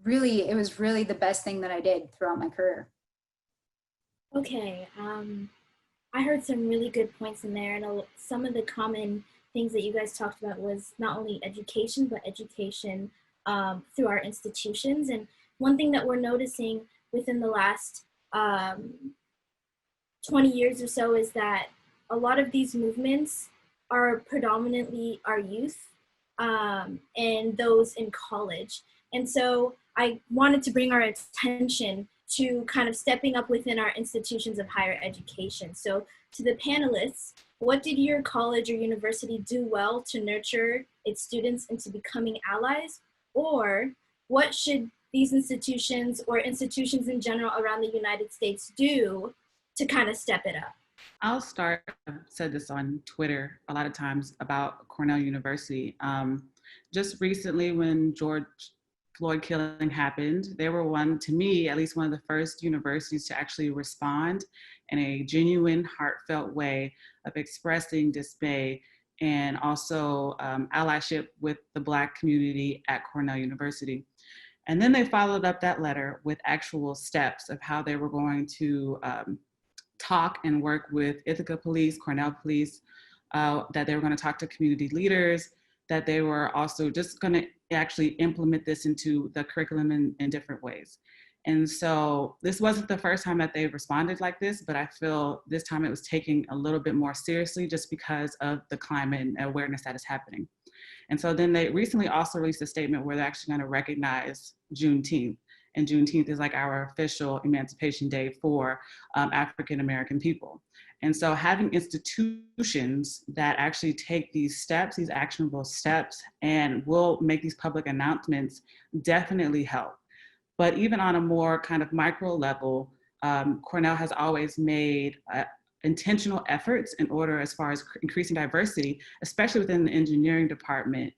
really the best thing that I did throughout my career. Okay, I heard some really good points in there, and some of the common things that you guys talked about was not only education, but education through our institutions. And one thing that we're noticing within the last 20 years or so is that a lot of these movements are predominantly our youth and those in college. And so I wanted to bring our attention to kind of stepping up within our institutions of higher education. So to the panelists, what did your college or university do well to nurture its students into becoming allies? Or what should these institutions or institutions in general around the United States do to kind of step it up? I'll start. I've said this on Twitter a lot of times about Cornell University. Just recently when George Floyd killing happened, they were to me, at least one of the first universities to actually respond in a genuine, heartfelt way of expressing dismay and also allyship with the Black community at Cornell University. And then they followed up that letter with actual steps of how they were going to talk and work with Ithaca Police, Cornell Police, that they were going to talk to community leaders, that they were also just going to actually implement this into the curriculum in different ways. And so this wasn't the first time that they responded like this, but I feel this time it was taken a little bit more seriously just because of the climate and awareness that is happening. And so then they recently also released a statement where they're actually going to recognize Juneteenth. And Juneteenth is like our official Emancipation Day for African-American people. And so having institutions that actually take these steps, these actionable steps, and will make these public announcements definitely help. But even on a more kind of micro level, Cornell has always made intentional efforts in order as far as increasing diversity, especially within the engineering department.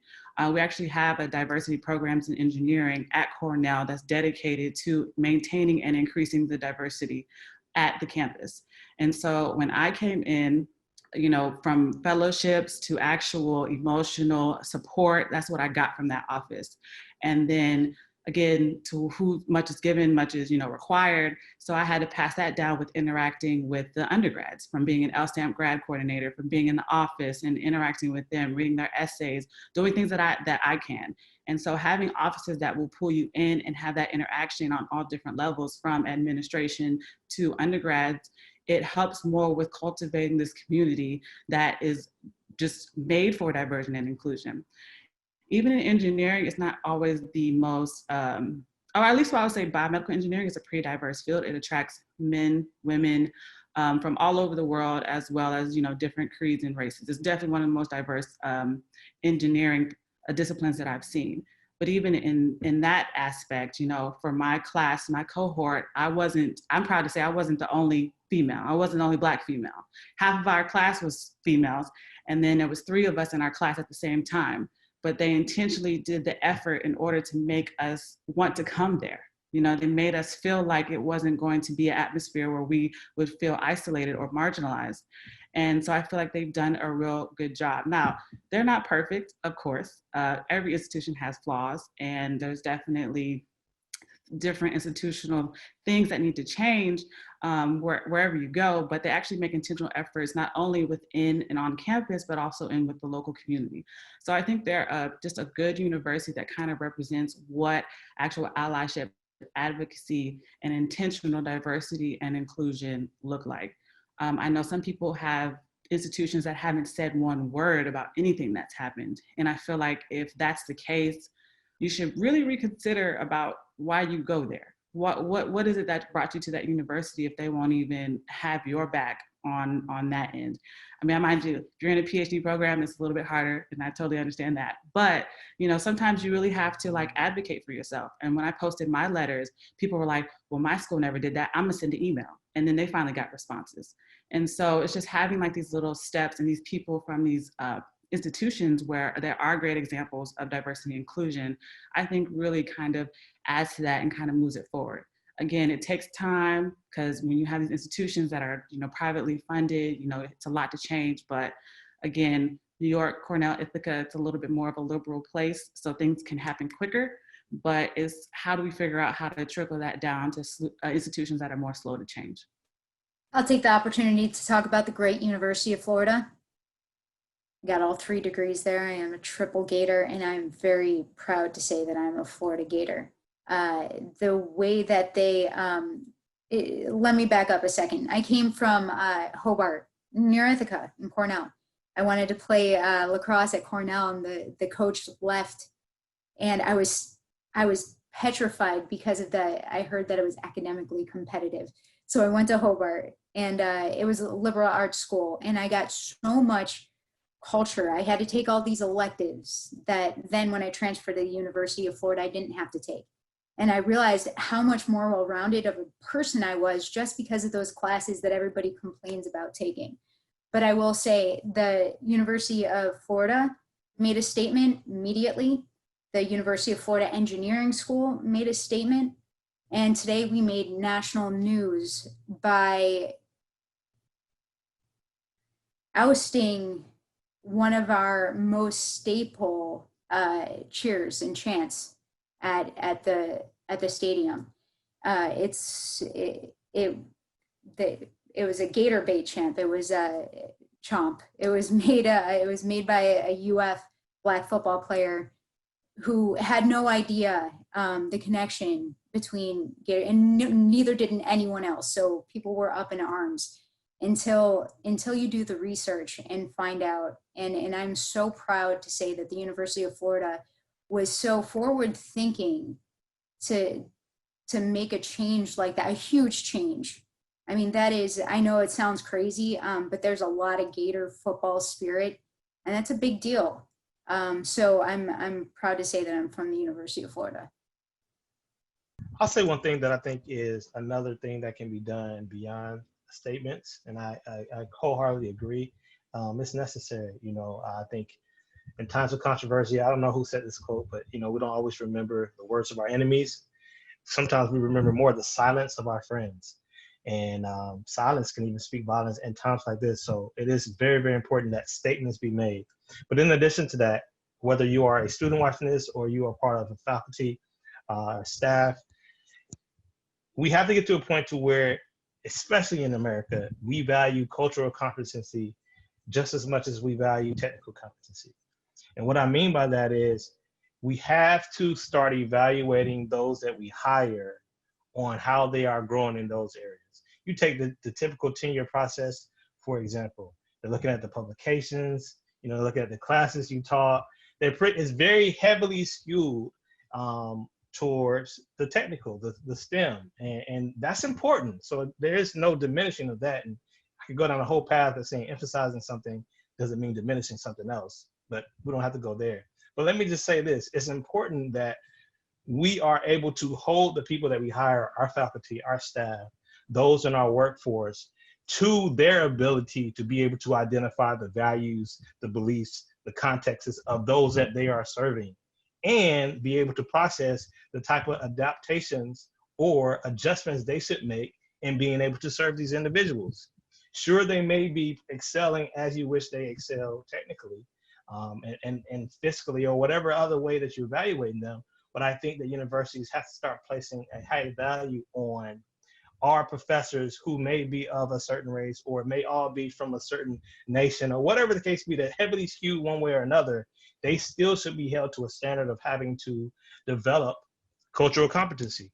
We actually have a diversity programs in engineering at Cornell that's dedicated to maintaining and increasing the diversity at the campus. And so when I came in, you know, from fellowships to actual emotional support, that's what I got from that office. And then again, to who much is given, much is, you know, required. So I had to pass that down with interacting with the undergrads, from being an LSTAMP grad coordinator, from being in the office and interacting with them, reading their essays, doing things that I can. And so having offices that will pull you in and have that interaction on all different levels, from administration to undergrads, it helps more with cultivating this community that is just made for diversion and inclusion. Even in engineering, it's not always the most, or at least I would say biomedical engineering is a pretty diverse field. It attracts men, women from all over the world, as well as, you know, different creeds and races. It's definitely one of the most diverse engineering disciplines that I've seen. But even in that aspect, you know, for my class, my cohort, I'm proud to say I wasn't the only female. I wasn't the only Black female. Half of our class was females. And then there was 3 of us in our class at the same time. But they intentionally did the effort in order to make us want to come there. You know, they made us feel like it wasn't going to be an atmosphere where we would feel isolated or marginalized. And so I feel like they've done a real good job. Now, they're not perfect, of course. Every institution has flaws, and there's definitely different institutional things that need to change wherever you go, but they actually make intentional efforts not only within and on campus, but also in with the local community. So I think they're just a good university that kind of represents what actual allyship, advocacy, and intentional diversity and inclusion look like. I know some people have institutions that haven't said one word about anything that's happened. And I feel like if that's the case, you should really reconsider about why you go there. What is it that brought you to that university if they won't even have your back on that end? I mean, I mind you, if you're in a PhD program, it's a little bit harder, and I totally understand that. But, you know, sometimes you really have to like advocate for yourself. And when I posted my letters, people were like, well, my school never did that. I'm gonna send an email. And then they finally got responses. And so it's just having like these little steps and these people from these institutions where there are great examples of diversity and inclusion, I think really kind of adds to that and kind of moves it forward. Again, it takes time, because when you have these institutions that are, you know, privately funded, you know, it's a lot to change. But again, New York, Cornell, Ithaca, it's a little bit more of a liberal place, so things can happen quicker. But it's how do we figure out how to trickle that down to institutions that are more slow to change? I'll take the opportunity to talk about the great University of Florida. Got all 3 degrees there. I am a triple Gator, and I'm very proud to say that I'm a Florida Gator. The way that they, let me back up a second. I came from Hobart, near Ithaca in Cornell. I wanted to play lacrosse at Cornell, and the coach left, and I was petrified because of I heard that it was academically competitive. So I went to Hobart, and it was a liberal arts school, and I got so much culture. I had to take all these electives that then when I transferred to the University of Florida, I didn't have to take. And I realized how much more well-rounded of a person I was just because of those classes that everybody complains about taking. But I will say the University of Florida made a statement immediately. The University of Florida Engineering School made a statement. And today we made national news by ousting one of our most staple cheers and chants at the stadium. It was a Gator bait chant. It was a chomp. It was made by a UF Black football player who had no idea the connection between Gator, and neither did anyone else. So people were up in arms until you do the research and find out. And I'm so proud to say that the University of Florida was so forward thinking to make a change like that, a huge change. I mean, that is, I know it sounds crazy, but there's a lot of Gator football spirit, and that's a big deal. So I'm proud to say that I'm from the University of Florida. I'll say one thing that I think is another thing that can be done beyond statements, and I wholeheartedly agree. It's necessary. I think in times of controversy, I don't know who said this quote, but we don't always remember the words of our enemies. Sometimes we remember more the silence of our friends, and silence can even speak violence in times like this. So it is very, very important that statements be made. But in addition to that, whether you are a student watching this or you are part of the faculty, staff, we have to get to a point to where, especially in America, we value cultural competency just as much as we value technical competency. And what I mean by that is we have to start evaluating those that we hire on how they are growing in those areas. You take the typical tenure process, for example. They're looking at the publications, looking at the classes you taught. It's very heavily skewed towards the technical, the STEM, and that's important. So there is no diminishing of that. And I could go down a whole path of saying emphasizing something doesn't mean diminishing something else, but we don't have to go there. But let me just say this, it's important that we are able to hold the people that we hire, our faculty, our staff, those in our workforce, to their ability to be able to identify the values, the beliefs, the contexts of those that they are serving, and be able to process the type of adaptations or adjustments they should make in being able to serve these individuals. Sure, they may be excelling as you wish they excel technically, and fiscally, or whatever other way that you're evaluating them. But I think that universities have to start placing a high value on our professors who may be of a certain race, or may all be from a certain nation, or whatever the case be, that heavily skewed one way or another. They still should be held to a standard of having to develop cultural competency,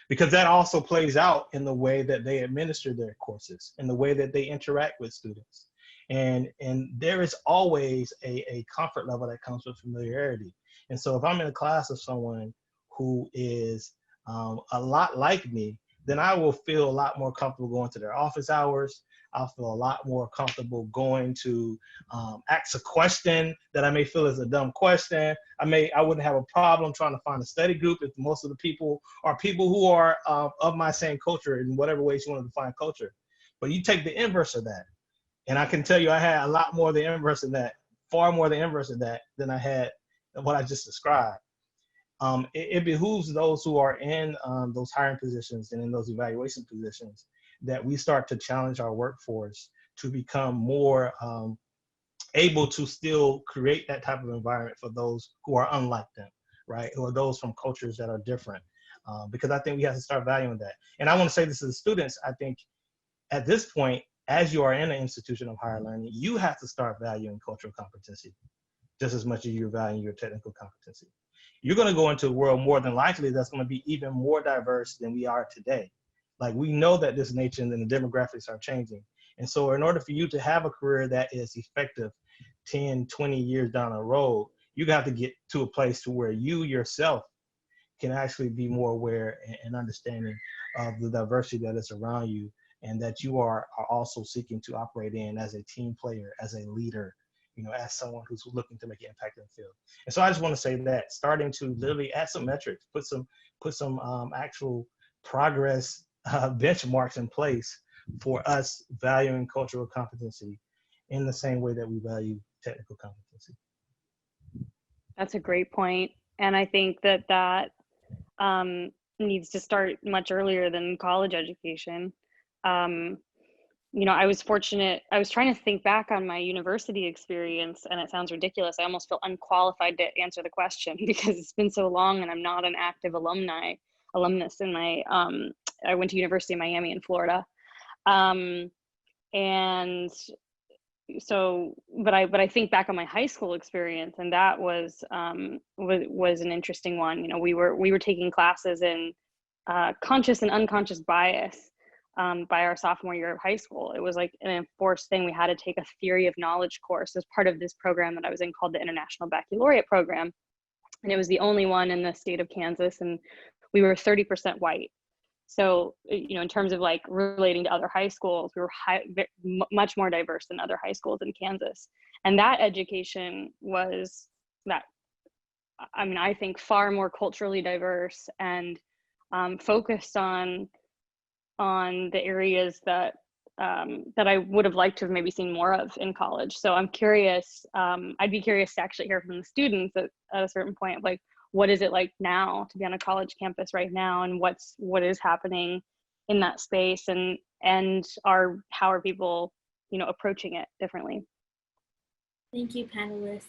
because that also plays out in the way that they administer their courses, in the way that they interact with students. And there is always a comfort level that comes with familiarity. And so if I'm in a class of someone who is a lot like me, then I will feel a lot more comfortable going to their office hours. I'll feel a lot more comfortable going to ask a question that I may feel is a dumb question. I wouldn't have a problem trying to find a study group if most of the people are people who are of my same culture, in whatever ways you want to define culture. But you take the inverse of that. And I can tell you I had a lot more of the inverse of that, far more of the inverse of that than I had what I just described. It behooves those who are in those hiring positions and in those evaluation positions that we start to challenge our workforce to become more able to still create that type of environment for those who are unlike them, right? Or those from cultures that are different. Because I think we have to start valuing that. And I want to say this to the students. I think at this point, as you are in an institution of higher learning, you have to start valuing cultural competency just as much as you're valuing your technical competency. You're going to go into a world more than likely that's going to be even more diverse than we are today. Like, we know that this nation and the demographics are changing. And so in order for you to have a career that is effective 10, 20 years down the road, you have to get to a place to where you yourself can actually be more aware and understanding of the diversity that is around you, and that you are also seeking to operate in as a team player, as a leader, as someone who's looking to make an impact in the field. And so I just want to say that, starting to literally add some metrics, put some actual progress benchmarks in place for us valuing cultural competency in the same way that we value technical competency. That's a great point. And I think that needs to start much earlier than college education. I was fortunate. I was trying to think back on my university experience, and it sounds ridiculous. I almost feel unqualified to answer the question because it's been so long and I'm not an active alumnus in my, I went to University of Miami in Florida. And so, but I think back on my high school experience, and that was an interesting one. We were taking classes in conscious and unconscious bias by our sophomore year of high school. It was like an enforced thing. We had to take a theory of knowledge course as part of this program that I was in called the International Baccalaureate Program. And it was the only one in the state of Kansas, and we were 30% white. So, in terms of like relating to other high schools, we were much more diverse than other high schools in Kansas. And that education was I think far more culturally diverse and focused on on the areas that that I would have liked to have maybe seen more of in college. So I'm curious, I'd be curious to actually hear from the students at a certain point, like, what is it like now to be on a college campus right now, and what is happening in that space, and how are people, you know, approaching it differently? Thank you, panelists.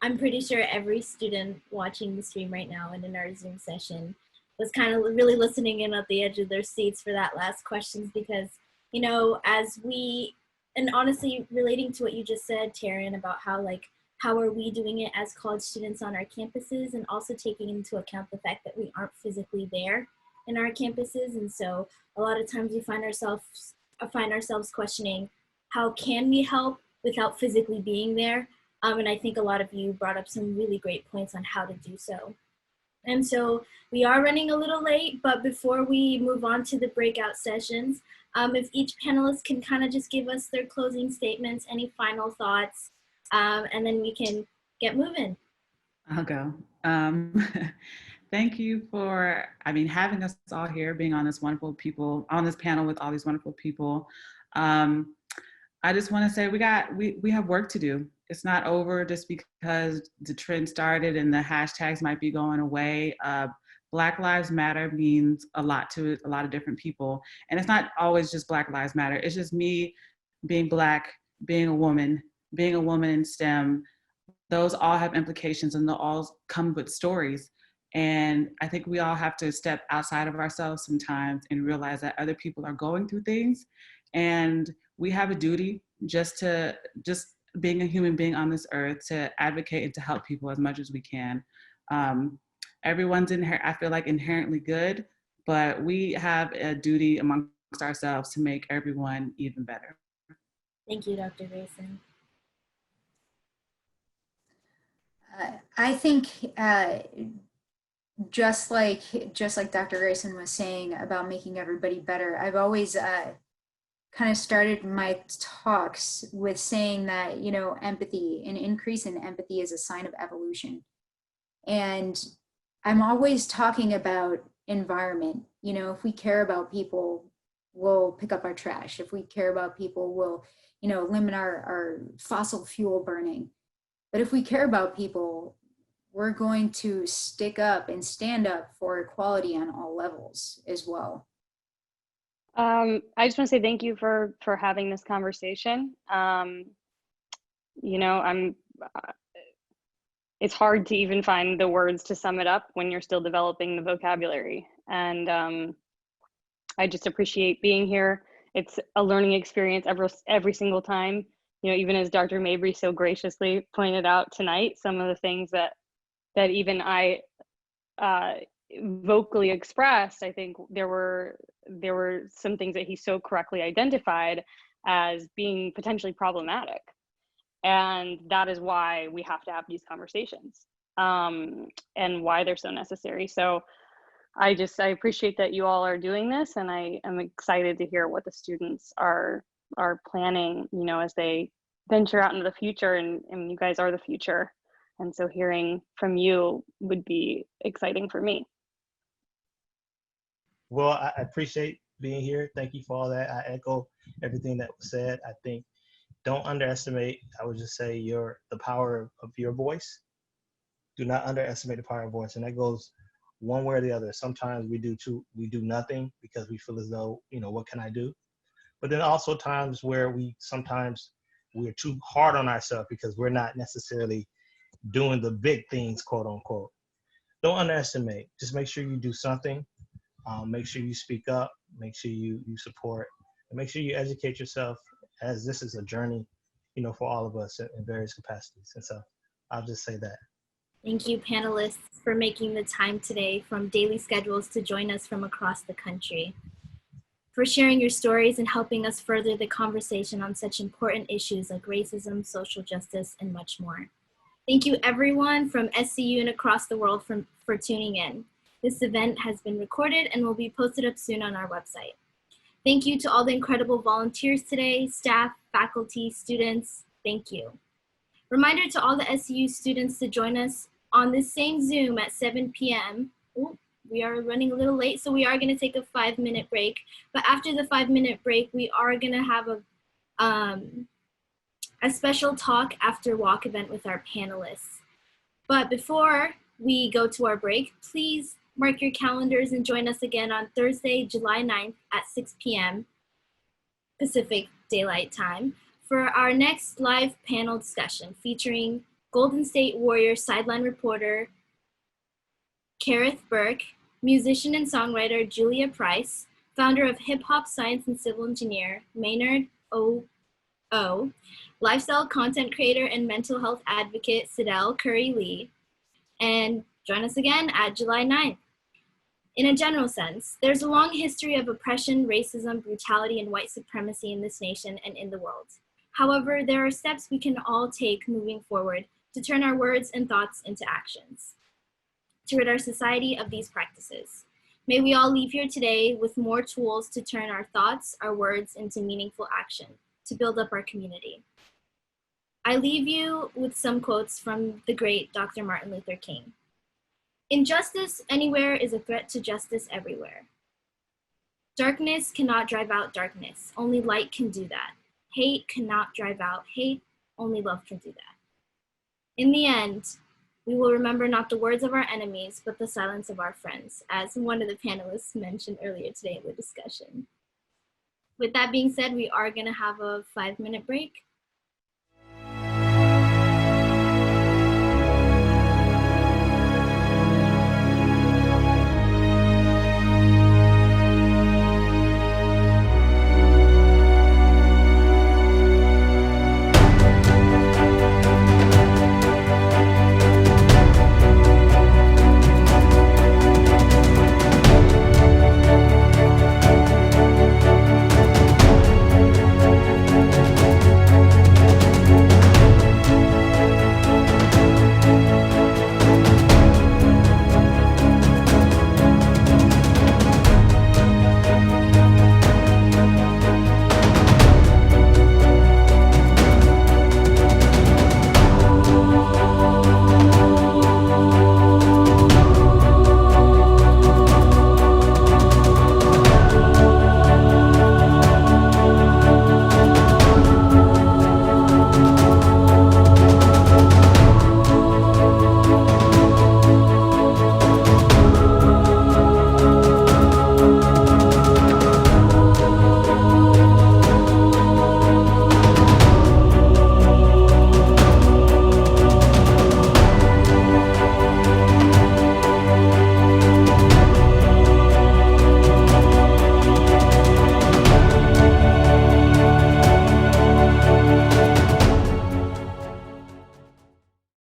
I'm pretty sure every student watching the stream right now and in our Zoom session was kind of really listening in at the edge of their seats for that last questions, because, you know, and honestly, relating to what you just said, Taryn, about how are we doing it as college students on our campuses, and also taking into account the fact that we aren't physically there in our campuses. And so a lot of times we find ourselves questioning, how can we help without physically being there? And I think a lot of you brought up some really great points on how to do so. And so we are running a little late, but before we move on to the breakout sessions, if each panelist can kind of just give us their closing statements, any final thoughts, and then we can get moving. I'll go. Thank you for, having us all here, being on this panel with all these wonderful people. I just want to say we have work to do. It's not over just because the trend started and the hashtags might be going away. Black Lives Matter means a lot to a lot of different people. And it's not always just Black Lives Matter. It's just me being Black, being a woman in STEM. Those all have implications, and they'll all come with stories. And I think we all have to step outside of ourselves sometimes and realize that other people are going through things. And we have a duty just being a human being on this earth to advocate and to help people as much as we can. Everyone's I feel like inherently good, but we have a duty amongst ourselves to make everyone even better. Thank you, Dr. Grayson. I think just like Dr. Grayson was saying about making everybody better, I've always kind of started my talks with saying that, you know, empathy, an increase in empathy is a sign of evolution. And I'm always talking about environment. You know, if we care about people, we'll pick up our trash. If we care about people, we'll, you know, limit our fossil fuel burning. But if we care about people, we're going to stick up and stand up for equality on all levels as well. I just want to say thank you for having this conversation. You know, it's hard to even find the words to sum it up when you're still developing the vocabulary. And I just appreciate being here. It's a learning experience every single time. You know, even as Dr. Mabry so graciously pointed out tonight, some of the things that even I vocally expressed, I think there were some things that he so correctly identified as being potentially problematic. And that is why we have to have these conversations, and why they're so necessary. So I appreciate that you all are doing this, and I am excited to hear what the students are planning, you know, as they venture out into the future, and you guys are the future. And so hearing from you would be exciting for me. Well, I appreciate being here. Thank you for all that. I echo everything that was said. I think don't underestimate, I would just say, the power of your voice. Do not underestimate the power of voice. And that goes one way or the other. Sometimes we do nothing because we feel as though, you know, what can I do? But then also times where we're too hard on ourselves because we're not necessarily doing the big things, quote unquote. Don't underestimate. Just make sure you do something. Make sure you speak up. Make sure you support. And make sure you educate yourself, as this is a journey, you know, for all of us in various capacities. And so I'll just say that. Thank you, panelists, for making the time today from daily schedules to join us from across the country, for sharing your stories and helping us further the conversation on such important issues like racism, social justice, and much more. Thank you, everyone from SCU and across the world for tuning in. This event has been recorded and will be posted up soon on our website. Thank you to all the incredible volunteers today, staff, faculty, students, thank you. Reminder to all the SCU students to join us on this same Zoom at 7 p.m. we are running a little late, so we are going to take a 5-minute break. But after the 5-minute break, we are going to have a special talk after walk event with our panelists. But before we go to our break, please mark your calendars and join us again on Thursday, July 9th at 6 p.m. Pacific Daylight Time for our next live panel discussion featuring Golden State Warriors sideline reporter Kareth Burke, musician and songwriter Julia Price, founder of Hip Hop Science and Civil Engineer Maynard O. Lifestyle content creator and mental health advocate Sidel Curry Lee, and join us again at July 9th. In a general sense, there's a long history of oppression, racism, brutality, and white supremacy in this nation and in the world. However, there are steps we can all take moving forward to turn our words and thoughts into actions, to rid our society of these practices. May we all leave here today with more tools to turn our thoughts, our words into meaningful action, to build up our community. I leave you with some quotes from the great Dr. Martin Luther King. Injustice anywhere is a threat to justice everywhere. Darkness cannot drive out darkness. Only light can do that. Hate cannot drive out hate. Only love can do that. In the end, we will remember not the words of our enemies, but the silence of our friends, as one of the panelists mentioned earlier today in the discussion. With that being said, we are going to have a 5-minute break.